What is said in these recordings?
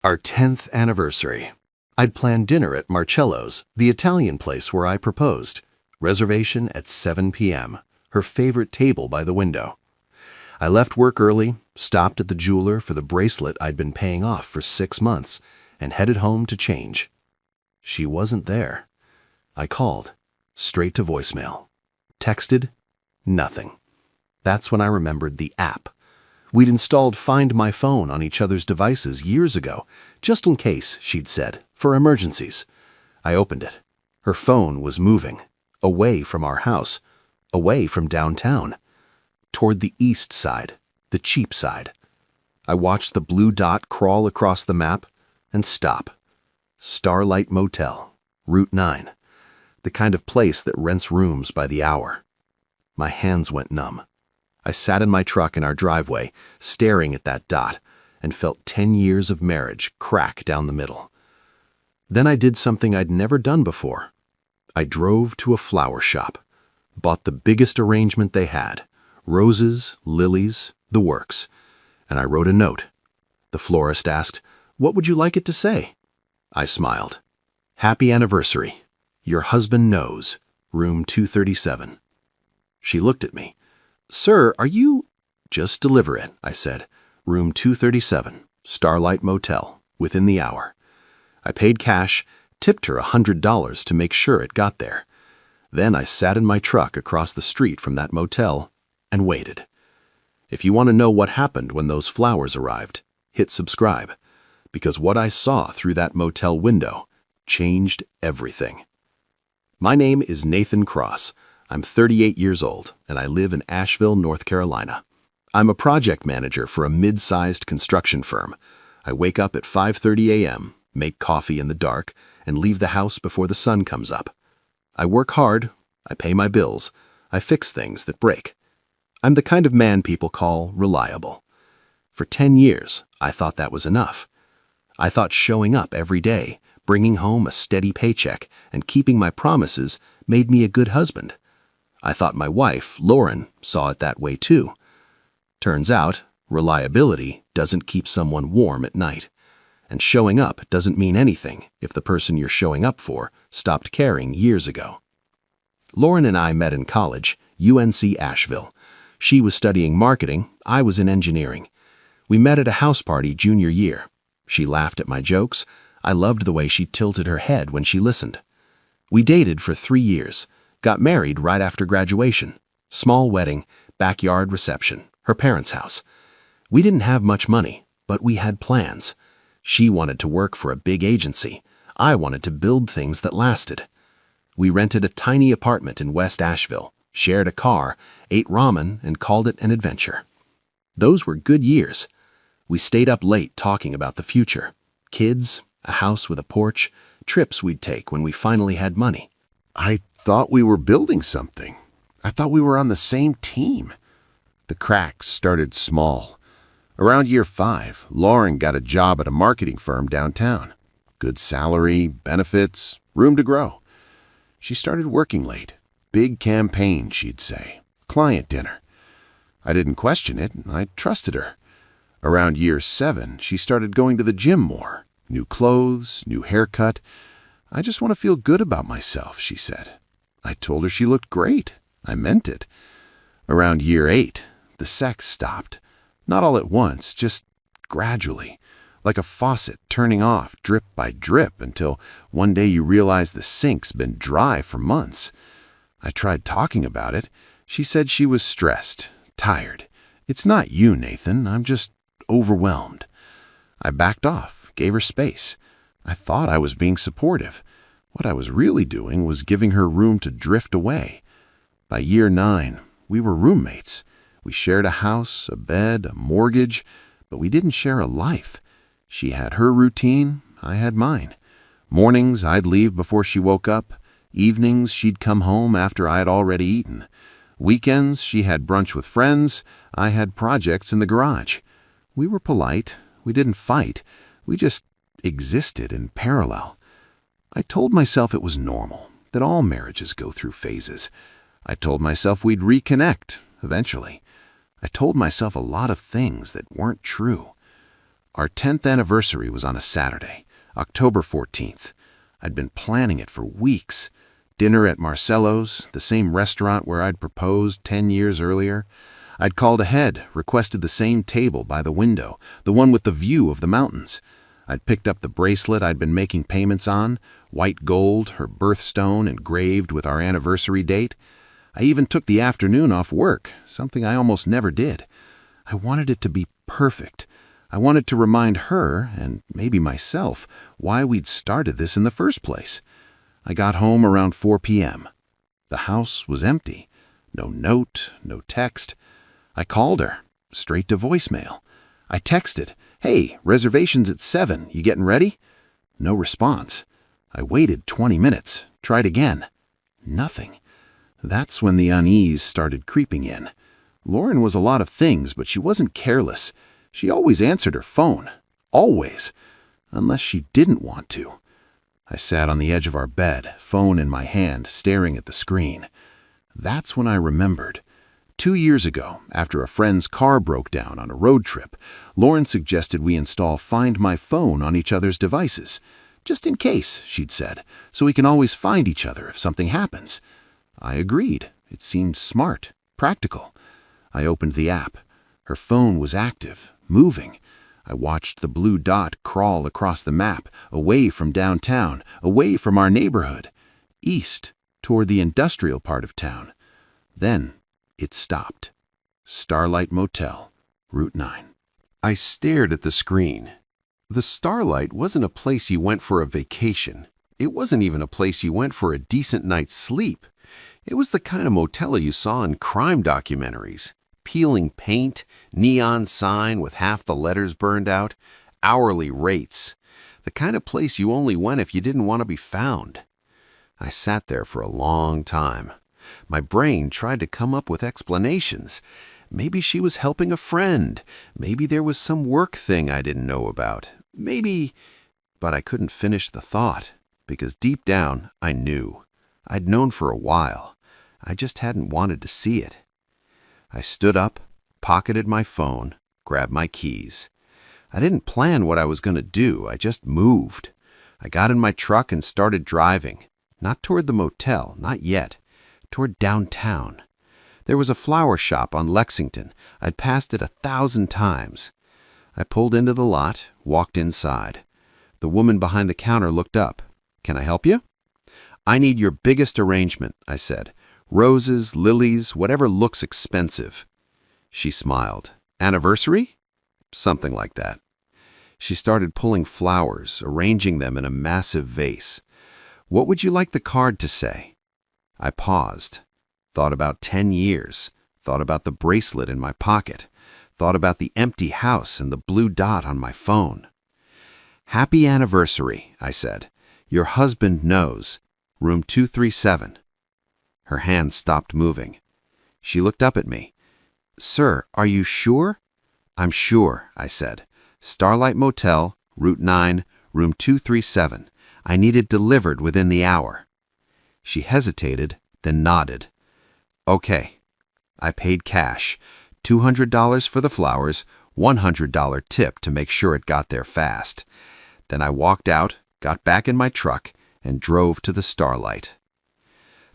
Our 10th anniversary. I'd planned dinner at Marcello's, the Italian place where I proposed. Reservation at 7 p.m., her favorite table by the window. I left work early, stopped at the jeweler for the bracelet I'd been paying off for 6 months, and headed home to change. She wasn't there. I called, straight to voicemail. Texted, nothing. That's when I remembered the app. We'd installed Find My Phone on each other's devices years ago, just in case, she'd said, for emergencies. I opened it. Her phone was moving, away from our house, away from downtown, toward the east side, the cheap side. I watched the blue dot crawl across the map and stop. Starlight Motel, Route 9, the kind of place that rents rooms by the hour. My hands went numb. I sat in my truck in our driveway, staring at that dot, and felt 10 years of marriage crack down the middle. Then I did something I'd never done before. I drove to a flower shop, bought the biggest arrangement they had, roses, lilies, the works, and I wrote a note. The florist asked, "What would you like it to say?" I smiled. "Happy anniversary. Your husband knows. Room 237. She looked at me. "Sir, are you—" "Just deliver it," I said. "Room 237, Starlight Motel, within the hour." I paid cash, tipped her $100 to make sure it got there. Then I sat in my truck across the street from that motel and waited. If you want to know what happened when those flowers arrived, hit subscribe, because what I saw through that motel window changed everything. My name is Nathan Cross. I'm 38 years old, and I live in Asheville, North Carolina. I'm a project manager for a mid-sized construction firm. I wake up at 5:30 a.m., make coffee in the dark, and leave the house before the sun comes up. I work hard, I pay my bills, I fix things that break. I'm the kind of man people call reliable. For 10 years, I thought that was enough. I thought showing up every day, bringing home a steady paycheck, and keeping my promises made me a good husband. I thought my wife, Lauren, saw it that way too. Turns out, reliability doesn't keep someone warm at night. And showing up doesn't mean anything if the person you're showing up for stopped caring years ago. Lauren and I met in college, UNC Asheville. She was studying marketing, I was in engineering. We met at a house party junior year. She laughed at my jokes. I loved the way she tilted her head when she listened. We dated for 3 years. Got married right after graduation. Small wedding, backyard reception, her parents' house. We didn't have much money, but we had plans. She wanted to work for a big agency. I wanted to build things that lasted. We rented a tiny apartment in West Asheville, shared a car, ate ramen, and called it an adventure. Those were good years. We stayed up late talking about the future. Kids, a house with a porch, trips we'd take when we finally had money. I thought we were building something. I thought we were on the same team. The cracks started small. Around year 5, Lauren got a job at a marketing firm downtown. Good salary, benefits, room to grow. She started working late. Big campaign, she'd say. Client dinner. I didn't question it. I trusted her. Around year 7, she started going to the gym more. New clothes, new haircut. "I just want to feel good about myself," she said. I told her she looked great. I meant it. Around year 8, the sex stopped. Not all at once, just gradually, like a faucet turning off drip by drip until one day you realize the sink's been dry for months. I tried talking about it. She said she was stressed, tired. "It's not you, Nathan. I'm just overwhelmed." I backed off, gave her space. I thought I was being supportive. What I was really doing was giving her room to drift away. By year 9, we were roommates. We shared a house, a bed, a mortgage, but we didn't share a life. She had her routine, I had mine. Mornings, I'd leave before she woke up. Evenings, she'd come home after I had already eaten. Weekends, she had brunch with friends. I had projects in the garage. We were polite. We didn't fight. We just existed in parallel. I told myself it was normal, that all marriages go through phases. I told myself we'd reconnect, eventually. I told myself a lot of things that weren't true. Our 10th anniversary was on a Saturday, October 14th. I'd been planning it for weeks. Dinner at Marcello's, the same restaurant where I'd proposed 10 years earlier. I'd called ahead, requested the same table by the window, the one with the view of the mountains. I'd picked up the bracelet I'd been making payments on, white gold, her birthstone engraved with our anniversary date. I even took the afternoon off work, something I almost never did. I wanted it to be perfect. I wanted to remind her, and maybe myself, why we'd started this in the first place. I got home around 4 p.m. The house was empty. No note, no text. I called her, straight to voicemail. I texted, "Hey, reservations at 7, you getting ready?" No response. I waited 20 minutes, tried again. Nothing. That's when the unease started creeping in. Lauren was a lot of things, but she wasn't careless. She always answered her phone. Always. Unless she didn't want to. I sat on the edge of our bed, phone in my hand, staring at the screen. That's when I remembered. 2 years ago, after a friend's car broke down on a road trip, Lauren suggested we install Find My Phone on each other's devices. Just in case, she'd said, so we can always find each other if something happens. I agreed. It seemed smart, practical. I opened the app. Her phone was active, moving. I watched the blue dot crawl across the map, away from downtown, away from our neighborhood, east, toward the industrial part of town. Then it stopped. Starlight Motel, Route 9. I stared at the screen. The Starlight wasn't a place you went for a vacation. It wasn't even a place you went for a decent night's sleep. It was the kind of motel you saw in crime documentaries. Peeling paint, neon sign with half the letters burned out, hourly rates. The kind of place you only went if you didn't want to be found. I sat there for a long time. My brain tried to come up with explanations. Maybe she was helping a friend. Maybe there was some work thing I didn't know about. Maybe... But I couldn't finish the thought, because deep down I knew. I'd known for a while. I just hadn't wanted to see it. I stood up, pocketed my phone, grabbed my keys. I didn't plan what I was going to do. I just moved. I got in my truck and started driving. Not toward the motel, not yet. Toward downtown. There was a flower shop on Lexington. I'd passed it 1,000 times. I pulled into the lot, walked inside. The woman behind the counter looked up. "Can I help you?" "I need your biggest arrangement," I said. "Roses, lilies, whatever looks expensive." She smiled. "Anniversary?" "Something like that." She started pulling flowers, arranging them in a massive vase. "What would you like the card to say?" I paused. Thought about 10 years. Thought about the bracelet in my pocket. Thought about the empty house and the blue dot on my phone. "Happy anniversary," I said. "Your husband knows. Room 237. Her hand stopped moving. She looked up at me. "Sir, are you sure?" "I'm sure," I said. "Starlight Motel, Route 9, Room 237. I need it delivered within the hour." She hesitated, then nodded. "Okay." I paid cash. $200 for the flowers, $100 tip to make sure it got there fast. Then I walked out, got back in my truck, and drove to the Starlight.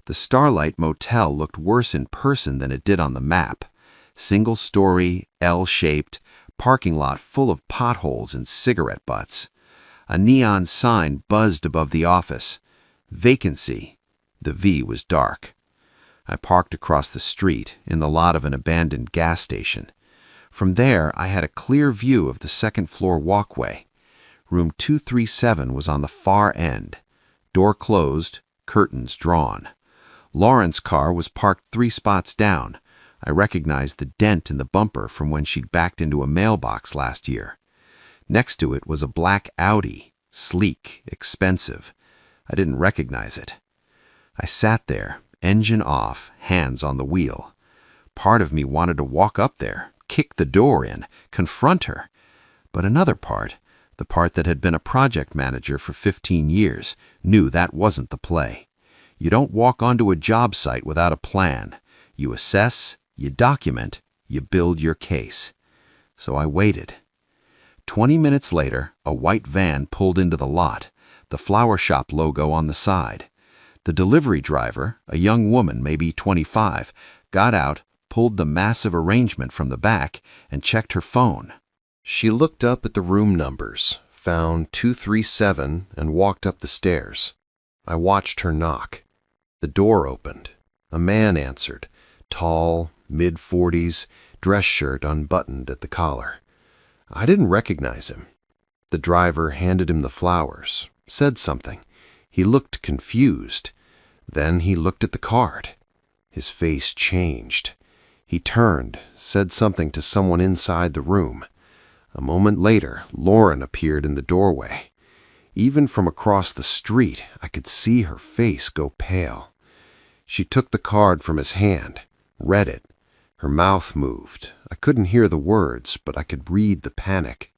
The Starlight Motel looked worse in person than it did on the map. Single-story, L-shaped, parking lot full of potholes and cigarette butts. A neon sign buzzed above the office. Vacancy. The V was dark. I parked across the street, in the lot of an abandoned gas station. From there, I had a clear view of the second-floor walkway. Room 237 was on the far end. Door closed, curtains drawn. Lauren's car was parked 3 spots down. I recognized the dent in the bumper from when she'd backed into a mailbox last year. Next to it was a black Audi, sleek, expensive. I didn't recognize it. I sat there, engine off, hands on the wheel. Part of me wanted to walk up there, kick the door in, confront her. But another part, the part that had been a project manager for 15 years, knew that wasn't the play. You don't walk onto a job site without a plan. You assess, you document, you build your case. So I waited. 20 minutes later, a white van pulled into the lot, the flower shop logo on the side. The delivery driver, a young woman, maybe 25, got out, pulled the massive arrangement from the back, and checked her phone. She looked up at the room numbers, found 237, and walked up the stairs. I watched her knock. The door opened. A man answered, tall, mid-40s, dress shirt unbuttoned at the collar. I didn't recognize him. The driver handed him the flowers, said something. He looked confused. Then he looked at the card. His face changed. He turned, said something to someone inside the room. A moment later, Lauren appeared in the doorway. Even from across the street, I could see her face go pale. She took the card from his hand, read it. Her mouth moved. I couldn't hear the words, but I could read the panic.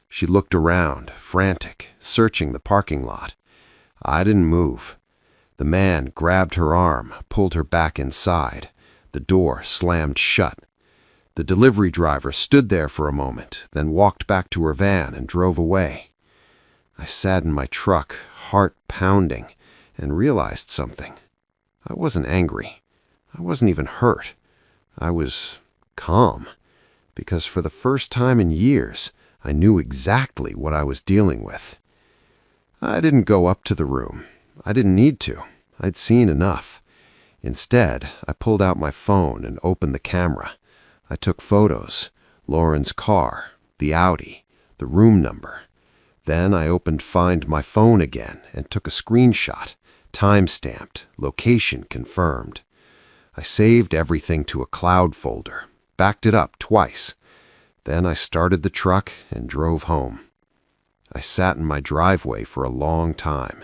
She looked around, frantic, searching the parking lot. I didn't move. The man grabbed her arm, pulled her back inside. The door slammed shut. The delivery driver stood there for a moment, then walked back to her van and drove away. I sat in my truck, heart pounding, and realized something. I wasn't angry. I wasn't even hurt. I was calm, because for the first time in years, I knew exactly what I was dealing with. I didn't go up to the room. I didn't need to. I'd seen enough. Instead, I pulled out my phone and opened the camera. I took photos, Lauren's car, the Audi, the room number. Then I opened Find My Phone again and took a screenshot, time-stamped, location confirmed. I saved everything to a cloud folder, backed it up twice. Then I started the truck and drove home. I sat in my driveway for a long time.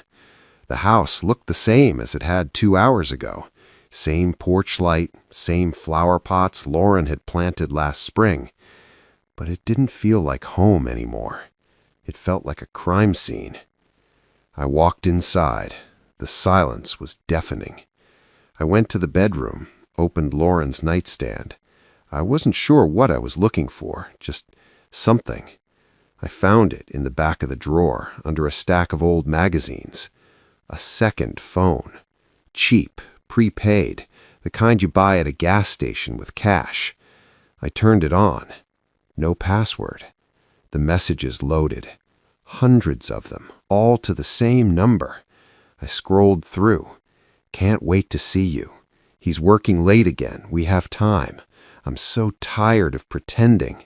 The house looked the same as it had 2 hours ago. Same porch light, same flower pots Lauren had planted last spring. But it didn't feel like home anymore. It felt like a crime scene. I walked inside. The silence was deafening. I went to the bedroom, opened Lauren's nightstand. I wasn't sure what I was looking for, just something. I found it in the back of the drawer, under a stack of old magazines. A second phone. Cheap, prepaid, the kind you buy at a gas station with cash. I turned it on. No password. The messages loaded. Hundreds of them, all to the same number. I scrolled through. Can't wait to see you. He's working late again. We have time. I'm so tired of pretending.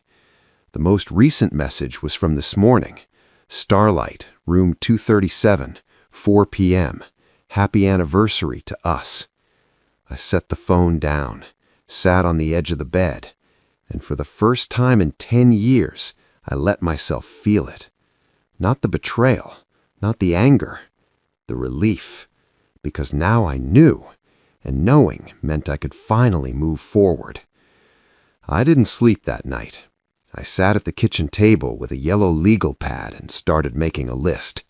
The most recent message was from this morning. Starlight, room 237, 4 p.m. Happy anniversary to us. I set the phone down, sat on the edge of the bed, and for the first time in 10 years, I let myself feel it. Not the betrayal, not the anger, the relief. Because now I knew, and knowing meant I could finally move forward. I didn't sleep that night. I sat at the kitchen table with a yellow legal pad and started making a list.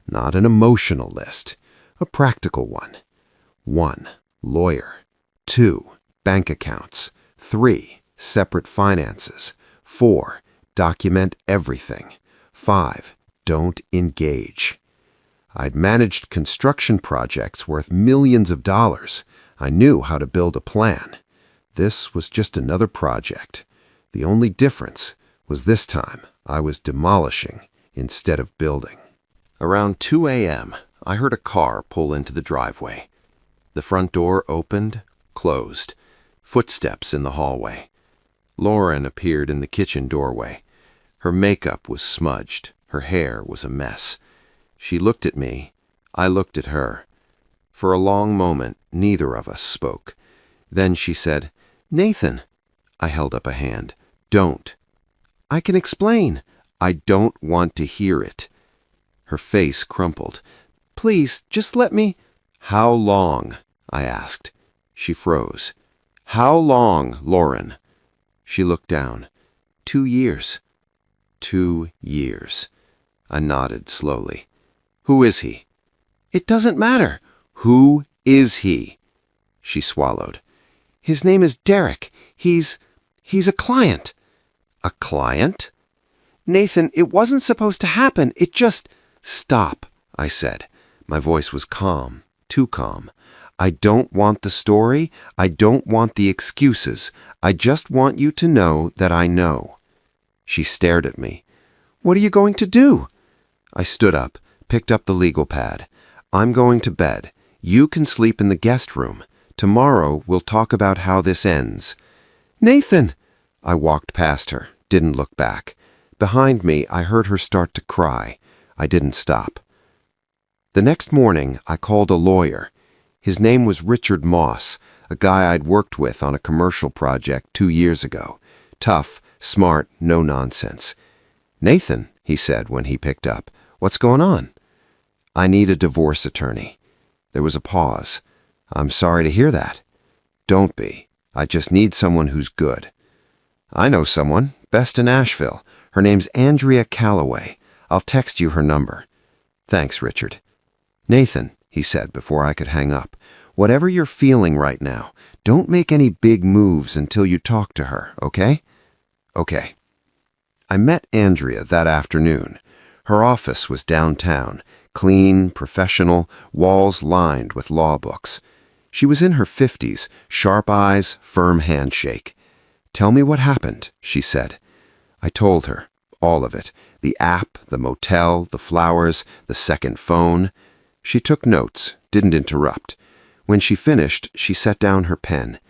Not an emotional list, a practical one. 1. Lawyer. 2. Bank accounts. 3. Separate finances. 4. Document everything. 5. Don't engage. I'd managed construction projects worth millions of dollars. I knew how to build a plan. This was just another project. The only difference was this time I was demolishing instead of building. Around 2 a.m., I heard a car pull into the driveway. The front door opened, closed. Footsteps in the hallway. Lauren appeared in the kitchen doorway. Her makeup was smudged. Her hair was a mess. She looked at me. I looked at her. For a long moment, neither of us spoke. Then she said, "Nathan." I held up a hand. "Don't." "I can explain." "I don't want to hear it." Her face crumpled. "Please, just let me—" "How long?" I asked. She froze. "How long, Lauren?" She looked down. 2 years. 2 years. I nodded slowly. "Who is he?" "It doesn't matter." "Who is he?" She swallowed. "His name is Derek. He's a client." "A client?" Nathan, it wasn't supposed to happen. It just... Stop, I said. My voice was calm, too calm. I don't want the story. I don't want the excuses. I just want you to know that I know. She stared at me. What are you going to do? I stood up, picked up the legal pad. I'm going to bed. You can sleep in the guest room. Tomorrow we'll talk about how this ends. Nathan! I walked past her, didn't look back. Behind me, I heard her start to cry. I didn't stop. The next morning, I called a lawyer. His name was Richard Moss, a guy I'd worked with on a commercial project 2 years ago. Tough, smart, no nonsense. Nathan, he said when he picked up, what's going on? I need a divorce attorney. There was a pause. I'm sorry to hear that. Don't be. I just need someone who's good. I know someone, best in Asheville. Her name's Andrea Calloway. I'll text you her number. Thanks, Richard. Nathan, he said before I could hang up, whatever you're feeling right now, don't make any big moves until you talk to her, okay? Okay. I met Andrea that afternoon. Her office was downtown, clean, professional, walls lined with law books. She was in her 50s, sharp eyes, firm handshake. Tell me what happened, she said. I told her, all of it, the app, the motel, the flowers, the second phone. She took notes, didn't interrupt. When she finished, she set down her pen.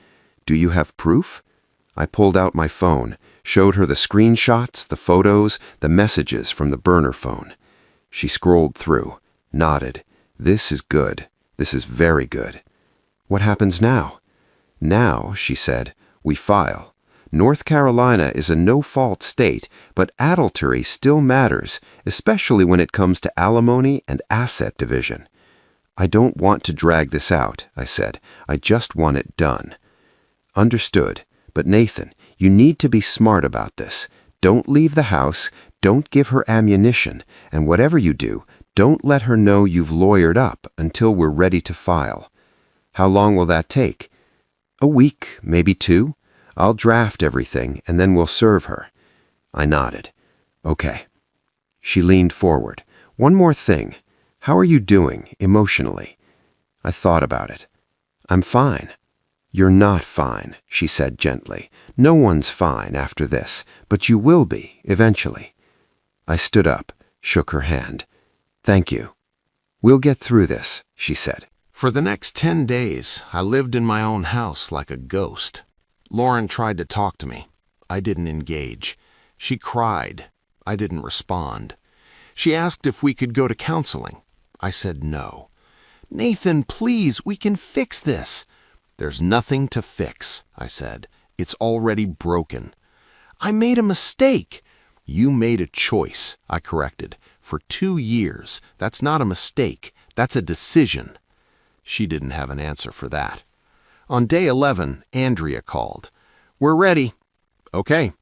Do you have proof? I pulled out my phone, showed her the screenshots, the photos, the messages from the burner phone. She scrolled through, nodded. This is good. This is very good. What happens now? Now, she said, we file. North Carolina is a no-fault state, but adultery still matters, especially when it comes to alimony and asset division. I don't want to drag this out, I said. I just want it done. Understood. But Nathan, you need to be smart about this. Don't leave the house, don't give her ammunition, and whatever you do, don't let her know you've lawyered up until we're ready to file. How long will that take? A week, maybe 2. I'll draft everything, and then we'll serve her. I nodded. Okay. She leaned forward. One more thing. How are you doing, emotionally? I thought about it. I'm fine. You're not fine, she said gently. No one's fine after this, but you will be, eventually. I stood up, shook her hand. Thank you. We'll get through this, she said. For the next 10 days, I lived in my own house like a ghost. Lauren tried to talk to me. I didn't engage. She cried. I didn't respond. She asked if we could go to counseling. I said no. Nathan, please, we can fix this. There's nothing to fix, I said. It's already broken. I made a mistake. You made a choice, I corrected. For 2 years. That's not a mistake. That's a decision. She didn't have an answer for that. On day 11, Andrea called. We're ready. Okay.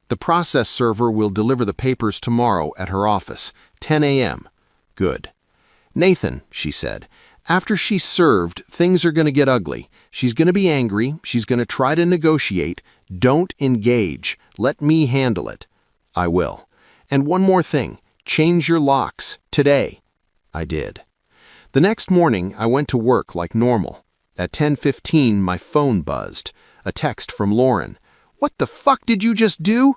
The process server will deliver the papers tomorrow at her office, 10 a.m. Good. Nathan, she said, after she's served, things are going to get ugly. She's going to be angry. She's going to try to negotiate. Don't engage. Let me handle it. I will. And one more thing. Change your locks. Today. I did. The next morning, I went to work like normal. At 10:15, my phone buzzed. A text from Lauren. What the fuck did you just do?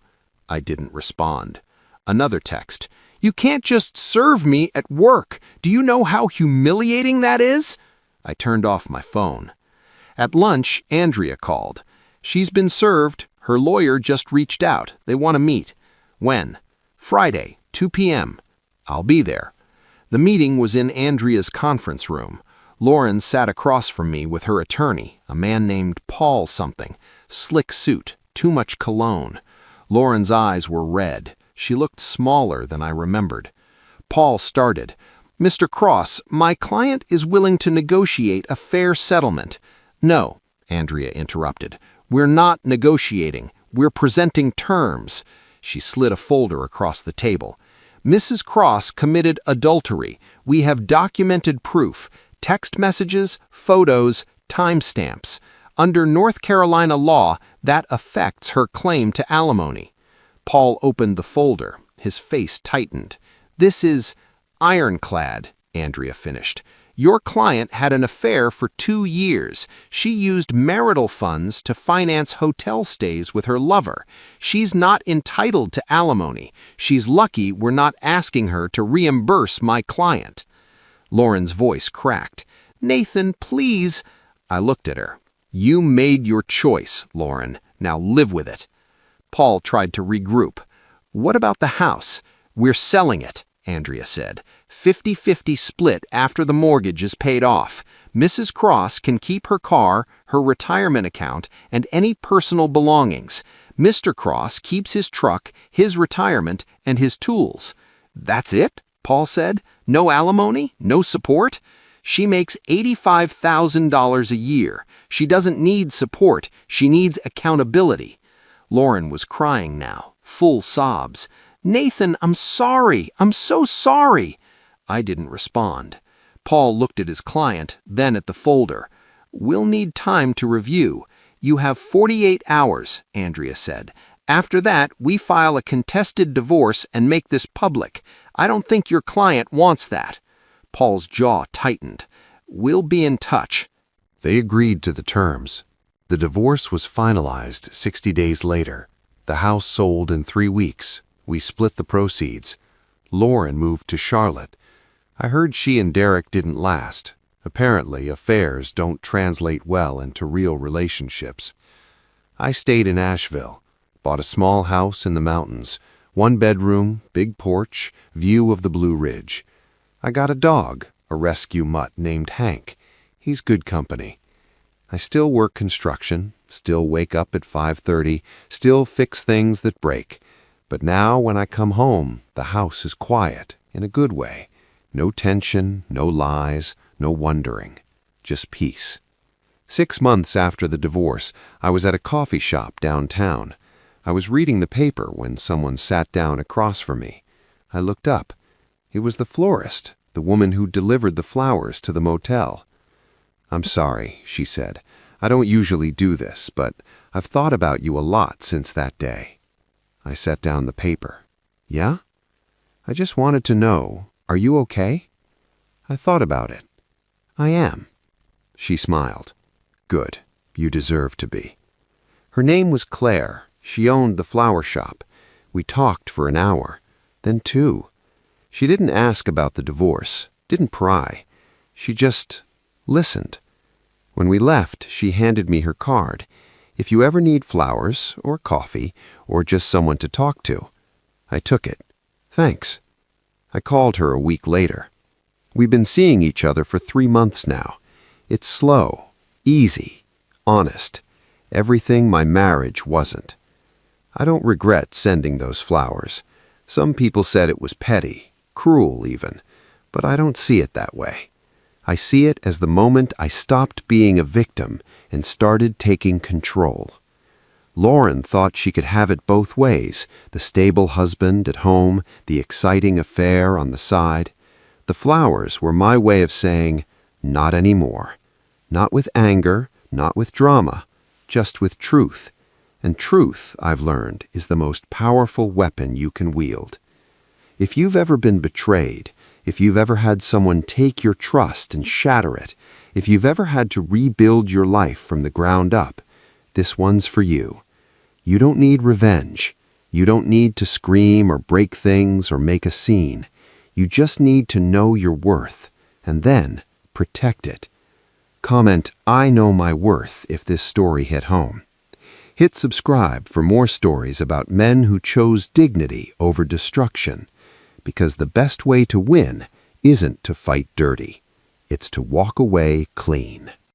I didn't respond. Another text. You can't just serve me at work. Do you know how humiliating that is? I turned off my phone. At lunch, Andrea called. She's been served. Her lawyer just reached out. They want to meet. When? Friday, 2 p.m. I'll be there. The meeting was in Andrea's conference room. Lauren sat across from me with her attorney, a man named Paul something. Slick suit, too much cologne. Lauren's eyes were red. She looked smaller than I remembered. Paul started. Mr. Cross, my client is willing to negotiate a fair settlement. No, Andrea interrupted. We're not negotiating. We're presenting terms. She slid a folder across the table. Mrs. Cross committed adultery. We have documented proof. Text messages, photos, timestamps. Under North Carolina law, that affects her claim to alimony. Paul opened the folder. His face tightened. "This is ironclad," Andrea finished. "Your client had an affair for 2 years. She used marital funds to finance hotel stays with her lover. She's not entitled to alimony. She's lucky we're not asking her to reimburse my client." Lauren's voice cracked. "Nathan, please." I looked at her. "You made your choice, Lauren. Now live with it." Paul tried to regroup. "What about the house? We're selling it," Andrea said. 50-50 split after the mortgage is paid off. Mrs. Cross can keep her car, her retirement account, and any personal belongings. Mr. Cross keeps his truck, his retirement, and his tools. "That's it?" Paul said. "No alimony? No support?" "She makes $85,000 a year. She doesn't need support. She needs accountability." Lauren was crying now, full sobs. "Nathan, I'm sorry. I'm so sorry." I didn't respond. Paul looked at his client, then at the folder. "We'll need time to review. You have 48 hours, Andrea said. "After that, we file a contested divorce and make this public. I don't think your client wants that." Paul's jaw tightened. "We'll be in touch." They agreed to the terms. The divorce was finalized 60 days later. The house sold in 3 weeks. We split the proceeds. Lauren moved to Charlotte. I heard she and Derek didn't last. Apparently, affairs don't translate well into real relationships. I stayed in Asheville, bought a small house in the mountains, 1 bedroom, big porch, view of the Blue Ridge. I got a dog, a rescue mutt named Hank. He's good company. I still work construction, still wake up at 5:30, still fix things that break. But now when I come home, the house is quiet, in a good way. No tension, no lies, no wondering. Just peace. 6 months after the divorce, I was at a coffee shop downtown. I was reading the paper when someone sat down across from me. I looked up. It was the florist, the woman who delivered the flowers to the motel. "I'm sorry," she said. "I don't usually do this, but I've thought about you a lot since that day." I set down the paper. "Yeah? I just wanted to know, are you okay?" I thought about it. "I am." She smiled. "Good. You deserve to be." Her name was Claire. She owned the flower shop. We talked for an hour, then 2. She didn't ask about the divorce, didn't pry. She just listened. When we left, she handed me her card. "If you ever need flowers, or coffee, or just someone to talk to." I took it. "Thanks." I called her a week later. We've been seeing each other for 3 months now. It's slow, easy, honest. Everything my marriage wasn't. I don't regret sending those flowers. Some people said it was petty, cruel even, but I don't see it that way. I see it as the moment I stopped being a victim and started taking control. Lauren thought she could have it both ways, the stable husband at home, the exciting affair on the side. The flowers were my way of saying, not anymore. Not with anger, not with drama, just with truth. And truth, I've learned, is the most powerful weapon you can wield. If you've ever been betrayed, if you've ever had someone take your trust and shatter it, if you've ever had to rebuild your life from the ground up, this one's for you. You don't need revenge. You don't need to scream or break things or make a scene. You just need to know your worth, and then protect it. Comment, "I know my worth," if this story hit home. Hit subscribe for more stories about men who chose dignity over destruction, because the best way to win isn't to fight dirty. It's to walk away clean.